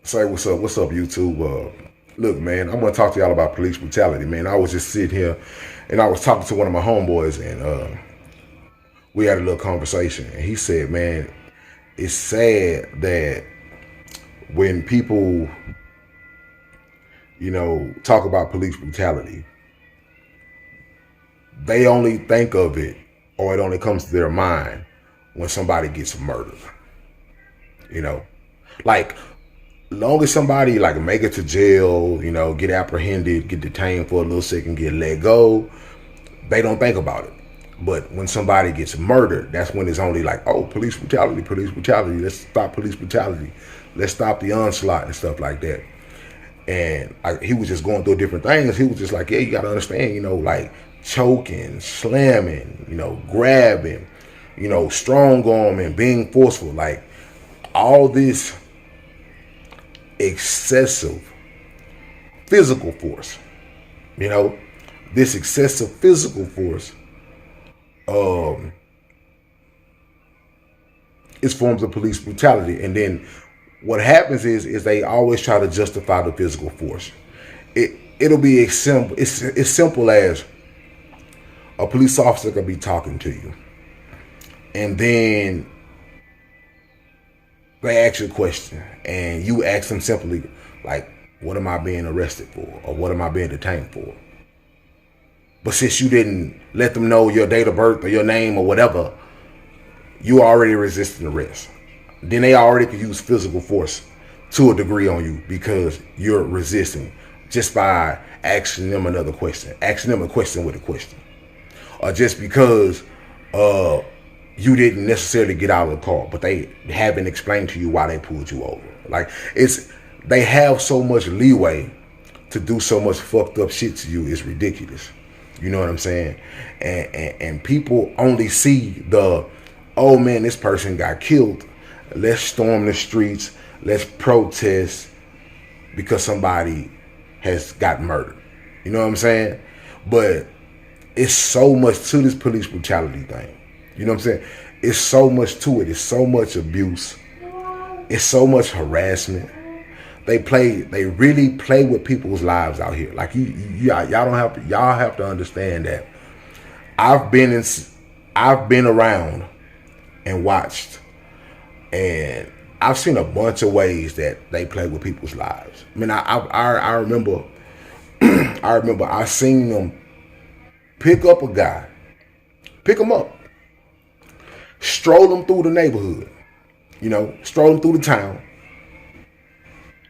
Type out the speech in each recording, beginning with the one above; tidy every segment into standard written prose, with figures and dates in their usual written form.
Say what's up, YouTube. Look, man, I'm gonna talk to y'all about police brutality, man. I was just sitting here, and I was talking to one of my homeboys, and we had a little conversation. And he said, man, it's sad that when people, talk about police brutality, they only think of it, or it only comes to their mind when somebody gets murdered. You know, like long as somebody like make it to jail, get apprehended, get detained for a little second, get let go, they don't think about it. But when somebody gets murdered, that's when it's only like, oh, police brutality, police brutality. Let's stop police brutality. Let's stop the onslaught and stuff like that. And he was just going through different things. He was just like, yeah, you got to understand, like choking, slamming, grabbing, strong arming, being forceful, like all this excessive physical force, this excessive physical force is forms of police brutality. And then what happens is they always try to justify the physical force. It'll be as simple as a police officer could be talking to you, and then they ask you a question, and you ask them simply, like, what am I being arrested for? Or what am I being detained for? But since you didn't let them know your date of birth or your name or whatever, you already resisting arrest. Then they already could use physical force to a degree on you because you're resisting just by asking them another question, asking them a question with a question. Or just because you didn't necessarily get out of the car, but they haven't explained to you why they pulled you over. Like, they have so much leeway to do so much fucked up shit to you. It's ridiculous. You know what I'm saying? And people only see oh man, this person got killed. Let's storm the streets. Let's protest because somebody has got murdered. You know what I'm saying? But it's so much to this police brutality thing. You know what I'm saying? It's so much to it. It's so much abuse. It's so much harassment. They really play with people's lives out here. Like y'all have to understand that I've been around and watched, and I've seen a bunch of ways that they play with people's lives. I mean, I remember I seen them pick up a guy, pick him up, stroll him through the neighborhood, stroll him through the town,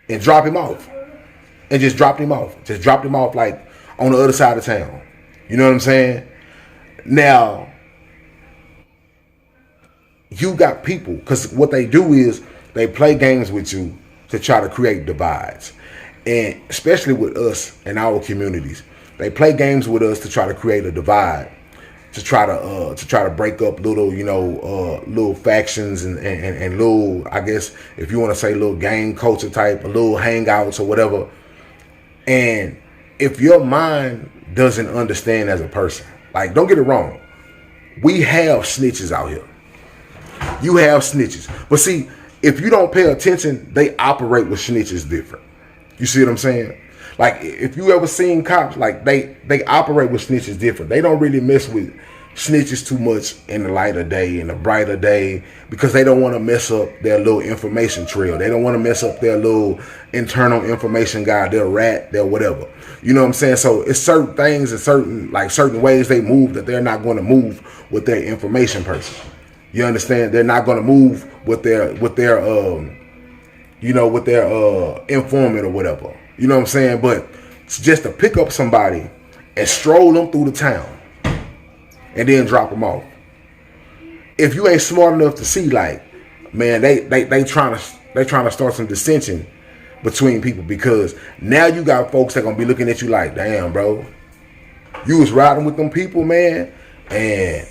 and drop him off. And just dropped him off. Just dropped him off like on the other side of town. You know what I'm saying? Now, you got people, because what they do is they play games with you to try to create divides. And especially with us in our communities, they play games with us to try to create a divide, to try to break up little little factions and little, I guess if you want to say, little gang culture type, little hangouts or whatever. And if your mind doesn't understand as a person, like, don't get it wrong, we have snitches out here. You have snitches, but see, if you don't pay attention, they operate with snitches different. You see what I'm saying? Like, if you ever seen cops, like they operate with snitches different. They don't really mess with snitches too much in the lighter day, in the brighter day, because they don't want to mess up their little information trail. They don't want to mess up their little internal information guide, their rat, their whatever. You know what I'm saying? So it's certain things and certain ways they move that they're not going to move with their information person. You understand? They're not going to move with their informant or whatever. You know what I'm saying? But it's just to pick up somebody and stroll them through the town and then drop them off. If you ain't smart enough to see, like, man, they trying to start some dissension between people, because now you got folks that gonna be looking at you like, damn, bro, you was riding with them people, man, and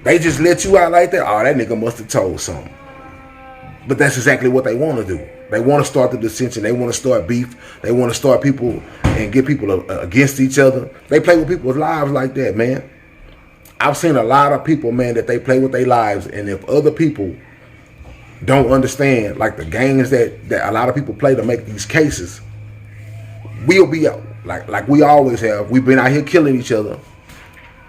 they just let you out like that. Oh, that nigga must have told something. But that's exactly what they want to do. They want to start the dissension. They want to start beef. They want to start people and get people against each other. They play with people's lives like that, man. I've seen a lot of people, man, that they play with their lives, and if other people don't understand, like the games that a lot of people play to make these cases, we'll be out like we always have. We've been out here killing each other,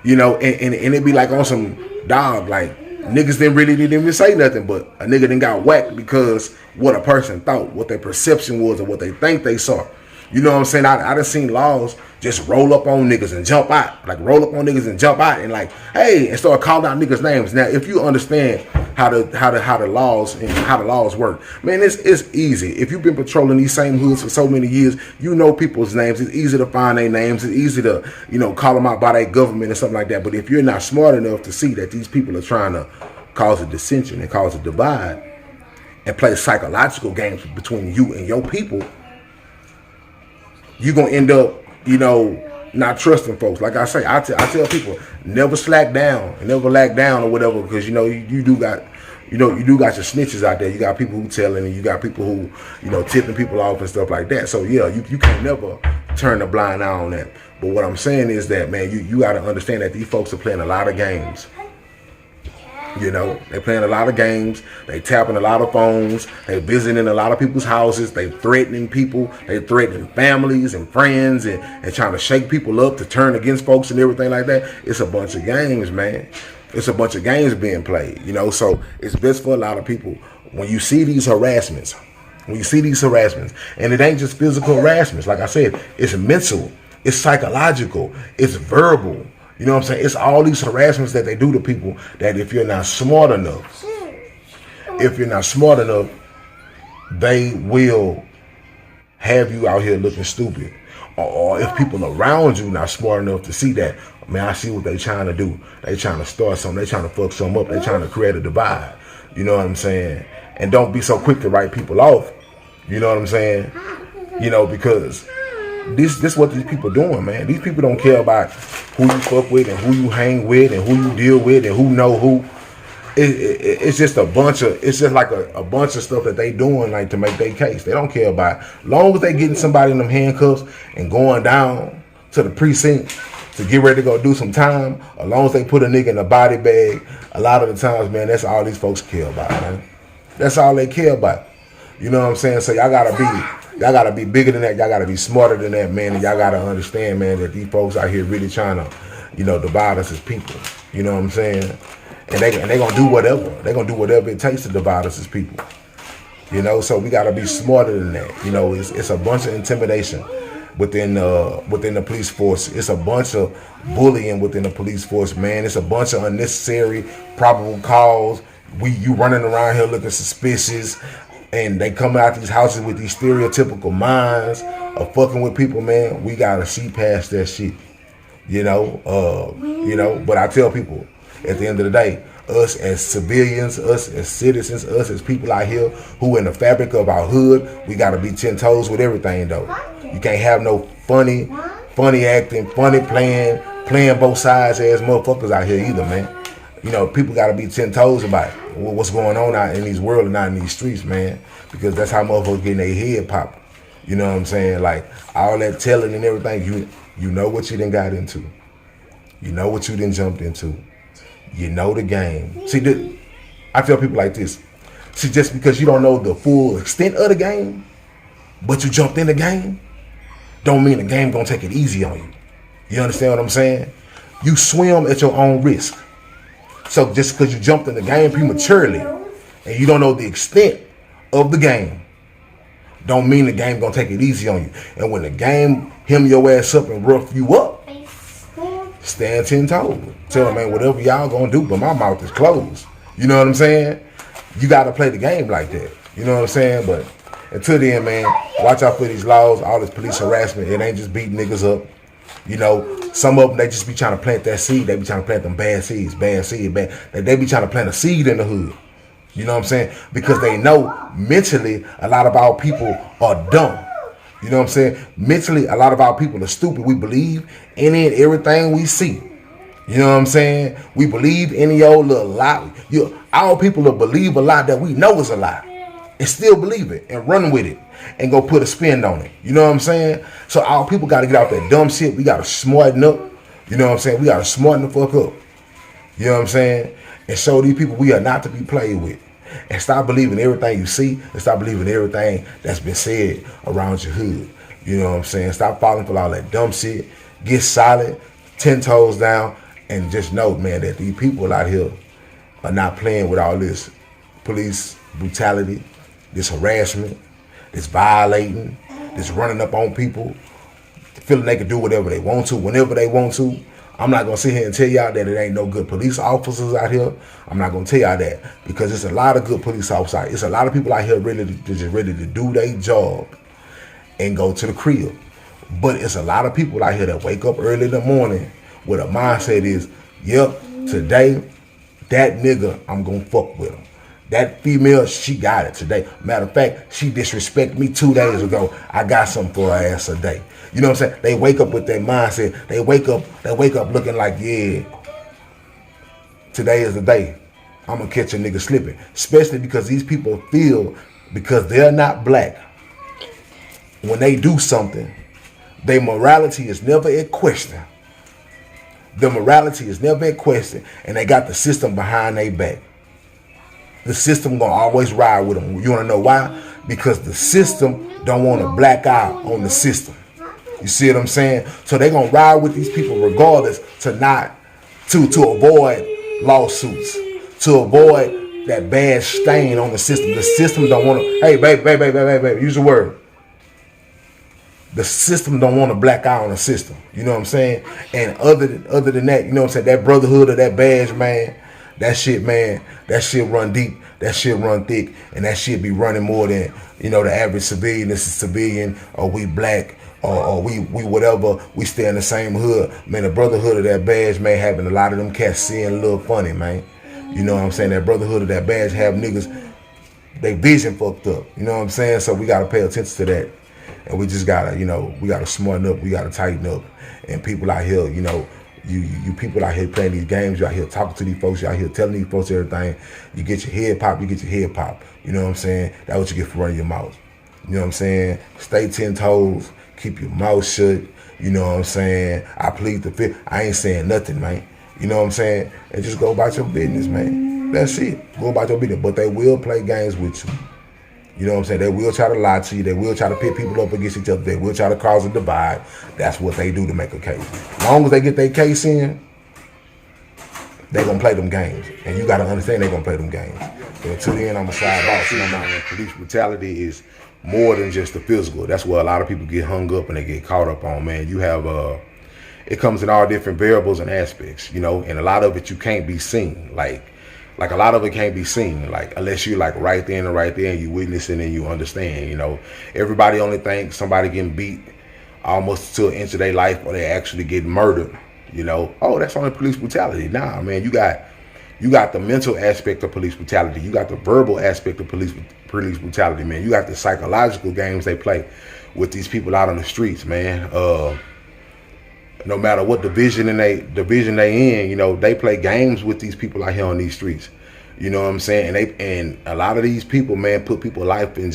you know, and it be like on some dog, like niggas didn't even say nothing, but a nigga done got whacked because what a person thought, what their perception was, or what they think they saw. You know what I'm saying? I done seen laws just roll up on niggas and jump out. Like roll up on niggas and jump out and like, hey, and start calling out niggas' names. Now, if you understand how the laws work, man, it's easy. If you've been patrolling these same hoods for so many years, you know people's names. It's easy to find their names. It's easy to, you know, call them out by their government and something like that. But if you're not smart enough to see that these people are trying to cause a dissension and cause a divide and play psychological games between you and your people, you're going to end up, you know, not trusting folks. Like I say, I tell people, never slack down and never lack down or whatever, because, you know, you do got your snitches out there. You got people who telling, and you got people who, you know, tipping people off and stuff like that. So, yeah, you can't never turn a blind eye on that. But what I'm saying is that, man, you got to understand that these folks are playing a lot of games. You know, they playing a lot of games. They tapping a lot of phones. They visiting a lot of people's houses. They threatening people. They threatening families and friends and trying to shake people up to turn against folks and everything like that. It's a bunch of games, man. It's a bunch of games being played, you know. So it's best for a lot of people when you see these harassments, and it ain't just physical harassments. Like I said, it's mental, it's psychological, it's verbal. You know what I'm saying? It's all these harassments that they do to people that if you're not smart enough, they will have you out here looking stupid. Or if people around you not smart enough to see that, man, I see what they trying to do. They trying to start something. They trying to fuck something up. They trying to create a divide. You know what I'm saying? And don't be so quick to write people off. You know what I'm saying? You know, because this what these people doing, man. These people don't care about who you fuck with and who you hang with and who you deal with and who know who. It's just a bunch of, it's just like a bunch of stuff that they doing like to make their case. They don't care about, long as they getting somebody in them handcuffs and going down to the precinct to get ready to go do some time, as long as they put a nigga in a body bag, a lot of the times, man, that's all these folks care about, man. That's all they care about. You know what I'm saying? So y'all gotta be bigger than that. Y'all gotta be smarter than that, man. And y'all gotta understand, man, that these folks out here really trying to, you know, divide us as people. You know what I'm saying? And they gonna do whatever. They gonna do whatever it takes to divide us as people. You know, so we gotta be smarter than that. You know, it's a bunch of intimidation within the police force. It's a bunch of bullying within the police force, man. It's a bunch of unnecessary probable cause. You running around here looking suspicious, and they come out these houses with these stereotypical minds of fucking with people, man. We gotta see past that shit. You know, but I tell people, at the end of the day, us as civilians, us as citizens, us as people out here who in the fabric of our hood, we gotta be 10 toes with everything though. You can't have no funny acting, funny playing both sides ass motherfuckers out here either, man. You know, people gotta be 10 toes about what's going on out in these world and out in these streets, man. Because that's how motherfuckers getting their head popped. You know what I'm saying? Like all that telling and everything, you know what you done got into. You know what you done jumped into. You know the game. See, I tell people like this. See, just because you don't know the full extent of the game, but you jumped in the game, don't mean the game gonna take it easy on you. You understand what I'm saying? You swim at your own risk. So just because you jumped in the game prematurely and you don't know the extent of the game, don't mean the game gonna take it easy on you. And when the game hem your ass up and rough you up, stand 10 toes. Tell them, man, whatever y'all gonna do, but my mouth is closed. You know what I'm saying? You gotta play the game like that. You know what I'm saying? But until then, man, watch out for these laws, all this police harassment. It ain't just beating niggas up. You know, some of them, they just be trying to plant that seed. They be trying to plant them bad seeds. They be trying to plant a seed in the hood. You know what I'm saying? Because they know mentally a lot of our people are dumb. You know what I'm saying? Mentally, a lot of our people are stupid. We believe any and everything we see. You know what I'm saying? We believe any old little lie. Our people will believe a lie that we know is a lie. And still believe it and run with it and go put a spin on it. You know what I'm saying? So our people got to get out that dumb shit. We got to smarten up. You know what I'm saying? We got to smarten the fuck up. You know what I'm saying? And show these people we are not to be played with. And stop believing everything you see, and stop believing everything that's been said around your hood. You know what I'm saying? Stop falling for all that dumb shit. Get solid, 10 toes down, and just know, man, that these people out here are not playing with all this police brutality, this harassment, this violating, this running up on people, feeling they can do whatever they want to, whenever they want to. I'm not going to sit here and tell y'all that it ain't no good police officers out here. I'm not going to tell y'all that, because there's a lot of good police officers out here. It's a lot of people out here just ready to do their job and go to the crib. But it's a lot of people out here that wake up early in the morning with a mindset is, yep, today, that nigga, I'm going to fuck with him. That female, she got it today. Matter of fact, she disrespected me 2 days ago. I got something for her ass today. You know what I'm saying? They wake up with that mindset. They wake up looking like, yeah, today is the day. I'm going to catch a nigga slipping. Especially because these people feel, because they're not black, when they do something, their morality is never in question. The morality is never in question, and they got the system behind their back. The system gonna always ride with them. You wanna know why? Because the system don't want a black eye on the system. You see what I'm saying? So they gonna ride with these people regardless to avoid lawsuits, to avoid that bad stain on the system. The system don't want to. Hey, baby, use the word. The system don't want a black eye on the system. You know what I'm saying? And other than that, you know what I'm saying? That brotherhood of that badge, man. That shit, man, that shit run deep, that shit run thick, and that shit be running more than, you know, the average civilian. This is civilian, or we black, or we whatever, we stay in the same hood. Man, the brotherhood of that badge, man, having a lot of them cats seeing a little funny, man. You know what I'm saying? That brotherhood of that badge have niggas, they vision fucked up. You know what I'm saying? So we got to pay attention to that. And we just got to, you know, we got to smarten up, we got to tighten up. And people out here, you know, you people out here playing these games, you out here talking to these folks, you out here telling these folks everything. You get your head popped, you get your head popped. You know what I'm saying? That's what you get for running your mouth. You know what I'm saying? Stay 10 toes, keep your mouth shut. You know what I'm saying? I plead the fifth. I ain't saying nothing, man. You know what I'm saying? And just go about your business, man. That's it. Go about your business. But they will play games with you. You know what I'm saying? They will try to lie to you. They will try to pit people up against each other. They will try to cause a divide. That's what they do to make a case. As long as they get their case in, they're going to play them games. And you got to understand they're going to play them games. But until then, I'm a side boss. You know, man, police brutality is more than just the physical. That's where a lot of people get hung up and they get caught up on, man. You have, it comes in all different variables and aspects, you know, and a lot of it you can't be seen. Like a lot of it can't be seen, like unless you're like right there and you witnessing and you understand, you know. Everybody only thinks somebody getting beat almost to an inch of their life or they actually get murdered, you know. Oh, that's only police brutality. Nah, man, you got the mental aspect of police brutality. You got the verbal aspect of police brutality, man. You got the psychological games they play with these people out on the streets, man. No matter what division they in, you know, they play games with these people out here on these streets. You know what I'm saying? And a lot of these people, man, put people's life in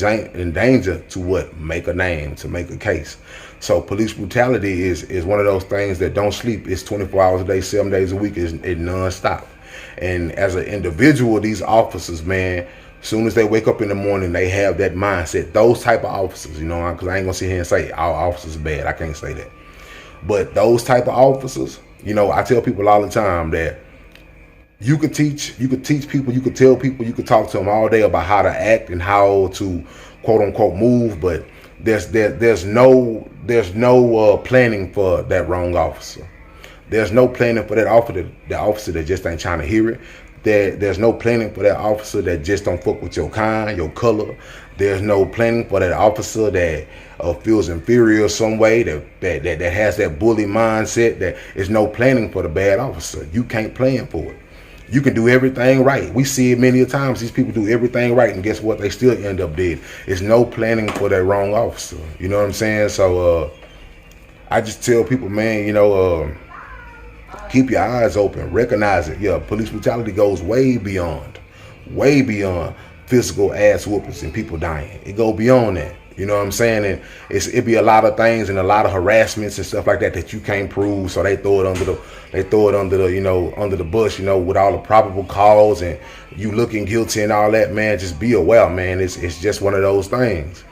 danger to what? Make a name, to make a case. So police brutality is one of those things that don't sleep. It's 24 hours a day, 7 days a week. It's nonstop. And as an individual, these officers, man, as soon as they wake up in the morning, they have that mindset. Those type of officers, you know, because I ain't gonna sit here and say all officers are bad. I can't say that. But those type of officers, you know, I tell people all the time that you could teach people, you could tell people, you could talk to them all day about how to act and how to quote unquote move, but there's no planning for that wrong officer. There's no planning for that officer that just ain't trying to hear it. There's no planning for that officer that just don't fuck with your kind, your color. There's no planning for that officer that feels inferior some way, that has that bully mindset. That is no planning for the bad officer. You can't plan for it. You can do everything right. We see it many times. These people do everything right, and guess what? They still end up dead. It's no planning for that wrong officer. You know what I'm saying? So I just tell people, man, you know, keep your eyes open. Recognize it. Yeah, police brutality goes way beyond physical ass whoopings and people dying. It go beyond that. You know what I'm saying? And it be a lot of things and a lot of harassments and stuff like that that you can't prove. So they throw it under the under the bus, with all the probable cause and you looking guilty and all that, man. Just be aware, man. It's just one of those things.